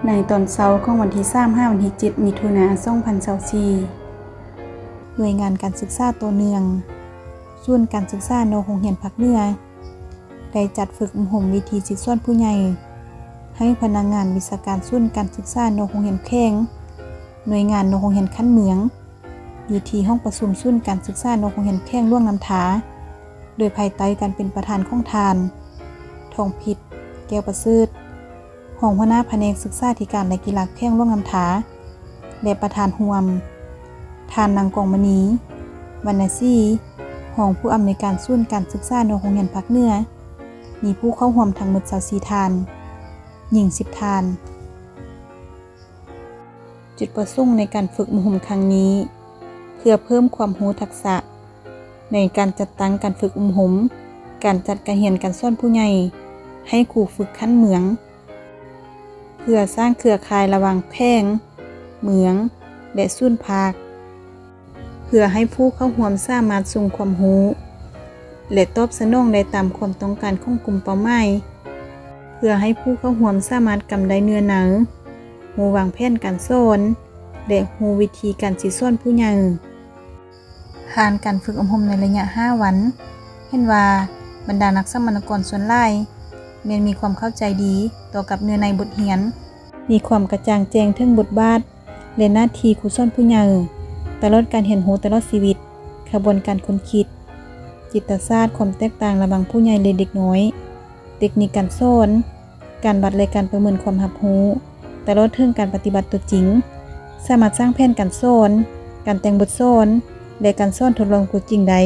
ในตอนเช้าของวันที่25วันที่7มิถุนายน2024หน่วยงานการศึกษาตัวเนืองส่วนการศึกษาโรงเรียนภาคเหนือได้จัดฝึกอบรมวิธีสิสอนผู้ใหญ่ให้พนักงานวิชาการส่วนการศึกษาโรงเรียนแข้งหน่วยงานโรงเรียนขั้นเมืองอยู่ที่ห้องประชุมส่วนการศึกษาโรงเรียนแข้งล่วงน้ำถาโดยภายใต้การเป็นประธานของทานทองผิดแก้วประเสริฐห้องหัวหน้าแผนกศึกษาธิการและกีฬาแข้งล่วงน้ำถาและประธานห่วมทานนางกองมณีวรรณศรีห้องผู้อำนวยการส่วนการศึกษาโรงเรียนภาคเหนือมีผู้เข้าร่วมทั้งหมด24ทานหญิง10ทานจุดประสงค์ในการฝึกอบรมครั้งนี้เพื่อเพิ่มความรู้ทักษะในการจัดตั้งการฝึกอบรมการจัดการเรียนการสอนผู้ใหญ่ให้ครูฝึกขั้นเมืองเพื่อสร้างเครือข่ายระหว่างแข้งเมืองและส่วนภาคเพื่อให้ผู้เข้าร่วมสามารถส่งความรู้และตอบสนองได้ตามความต้องการของกลุ่มเป้าหมายเพื่อให้ผู้เข้าร่วมสามารถกำได้เนื้อหนังรู้วางแผนการสอนและรู้วิธีการสิสอนผู้ใหญ่ผ่านการฝึกอบรมในระยะ5วันเห็นว่าบรรดานักสมรกรส่วนหลายมีความเข้าใจดีต่อกับเนื้อในบทเรียนมีความกระจ่างแจ้งถึงบทบาทและหน้าที่ครูสอนผู้ใหญ่ตลอดการเรียนรู้ตลอดชีวิตกระบวนการค้นคิดจิตศาสตร์ความแตกต่างระหว่างผู้ใหญ่และเด็กน้อยเทคนิคการสอนการวัดและการประเมินความรับรู้ตลอดถึงการปฏิบัติตัวจริงสามารถสร้างแผนการสอนการแต่งบทสอนและการสอนทดลองตัวจริงได้